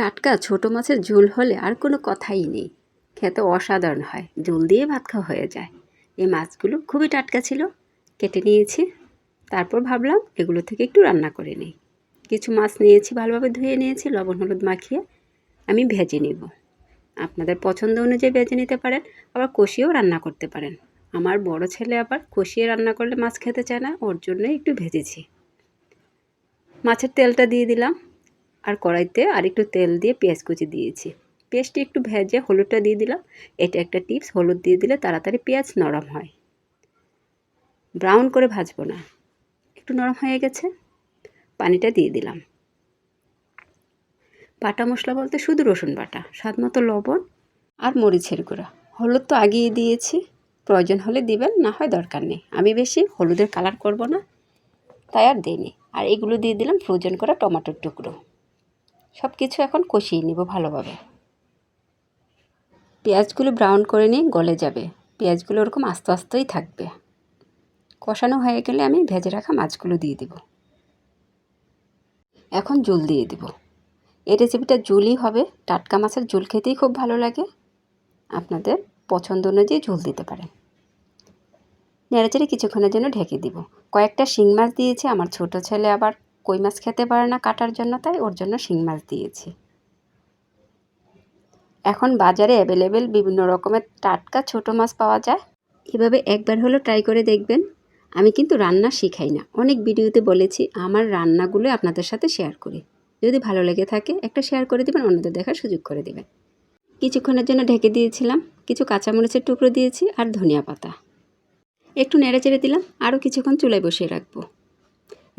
টাটকা ছোট মাছের ঝোল হলে আর কোনো কথাই নেই, খেতে অসাধারণ হয়। ঝোল দিয়ে ভাত খাওয়া হয়ে যায়। এই মাছগুলো খুবই টাটকা ছিল, কেটে নিয়েছি। তারপর ভাবলাম এগুলো থেকে একটু রান্না করে নিই। কিছু মাছ নিয়েছি, ভালোভাবে ধুয়ে নিয়েছি, লবণ হলুদ মাখিয়ে আমি ভেজে নিব। আপনাদের পছন্দ অনুযায়ী ভেজে নিতে পারেন, আবার কষিয়েও রান্না করতে পারেন। আমার বড় ছেলে আবার কষিয়ে রান্না করলে মাছ খেতে চায় না, ওর জন্য একটু ভেজেছি। মাছের তেলটা দিয়ে দিলাম, আর কড়াইতে আরেকটু তেল দিয়ে পেঁয়াজ কুচি দিয়েছি। পেঁয়াজটি একটু ভেজে হলুদটা দিয়ে দিলাম। এটা একটা টিপস, হলুদ দিয়ে দিলে তাড়াতাড়ি পেঁয়াজ নরম হয়। ব্রাউন করে ভাজবো না, একটু নরম হয়ে গেছে, পানিটা দিয়ে দিলাম। বাটা মশলা বলতে শুধু রসুন বাটা, স্বাদ মতো লবণ আর মরিচের গুঁড়া। হলুদ তো আগিয়ে দিয়েছি, প্রয়োজন হলে দিবেন, না হয় দরকার নেই। আমি বেশি হলুদের কালার করব না, তাই আর দিইনি। আর এগুলো দিয়ে দিলাম ফ্রোজেন করা টমেটোর টুকরো। সব কিছু এখন কষিয়ে নিব ভালোভাবে। পেঁয়াজগুলো ব্রাউন করে নিয়ে গলে যাবে, পেঁয়াজগুলো ওরকম আস্তে আস্তেই থাকবে। কষানো হয়ে গেলে আমি ভেজে রাখা মাছগুলো দিয়ে দেব। এখন ঝোল দিয়ে দেব। এই রেসিপিটা ঝোলই হবে, টাটকা মাছের ঝোল খেতেই খুব ভালো লাগে। আপনাদের পছন্দ অনুযায়ী ঝোল দিতে পারেন। নেড়েচেড়ে কিছুক্ষণের জন্য ঢেকে দিব। কয়েকটা শিং মাছ দিয়েছি, আমার ছোট ছেলে আবার কই মাছ খেতে পারে না কাটার জন্য, তাই ওর জন্য শিং মাছ দিয়েছি। এখন বাজারে অ্যাভেলেবেল বিভিন্ন রকমের টাটকা ছোট মাছ পাওয়া যায়। এভাবে একবার হলো ট্রাই করে দেখবেন। আমি কিন্তু রান্না শিখাই না, অনেক ভিডিওতে বলেছি আমার রান্নাগুলো আপনাদের সাথে শেয়ার করি। যদি ভালো লেগে থাকে একটা শেয়ার করে দেবেন, অন্যদের দেখার সুযোগ করে দেবেন। কিছুক্ষণের জন্য ঢেকে দিয়েছিলাম, কিছু কাঁচামরিচের টুকরো দিয়েছি আর ধনিয়া পাতা। একটু নেড়েচেড়ে দিলাম, আরও কিছুক্ষণ চুলায় বসিয়ে রাখবো।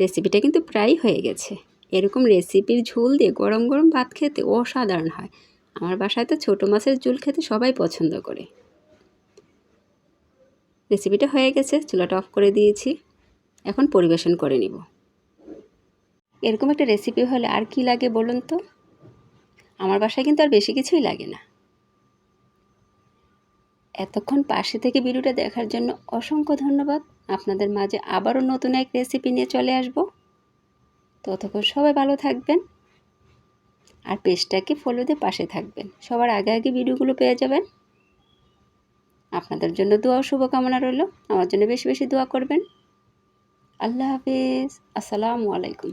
রেসিপিটা কিন্তু প্রায় হয়ে গেছে। এরকম রেসিপির ঝোল দিয়ে গরম গরম ভাত খেতে অসাধারণ হয়। আমার বাসায় তো ছোটো মাছের ঝোল খেতে সবাই পছন্দ করে। রেসিপিটা হয়ে গেছে, চুলাটা অফ করে দিয়েছি। এখন পরিবেশন করে নিব। এরকম একটা রেসিপি হলে আর কি লাগে বলুন তো? আমার বাসায় কিন্তু আর বেশি কিছুই লাগে না। এতক্ষণ পাশে থেকে ভিডিওটা দেখার জন্য অসংখ্য ধন্যবাদ। আপনাদের মাঝে আবারও নতুন এক রেসিপি নিয়ে চলে আসব। ততক্ষণ সবাই ভালো থাকবেন, আর পেজটাকে ফলো দিয়ে পাশে থাকবেন। সবার আগে আগে ভিডিওগুলো পেয়ে যাবেন। আপনাদের জন্য দোয়া ও শুভকামনা রইল। আমার জন্য বেশি বেশি দোয়া করবেন। আল্লাহ হাফিজ। আসসালামু আলাইকুম।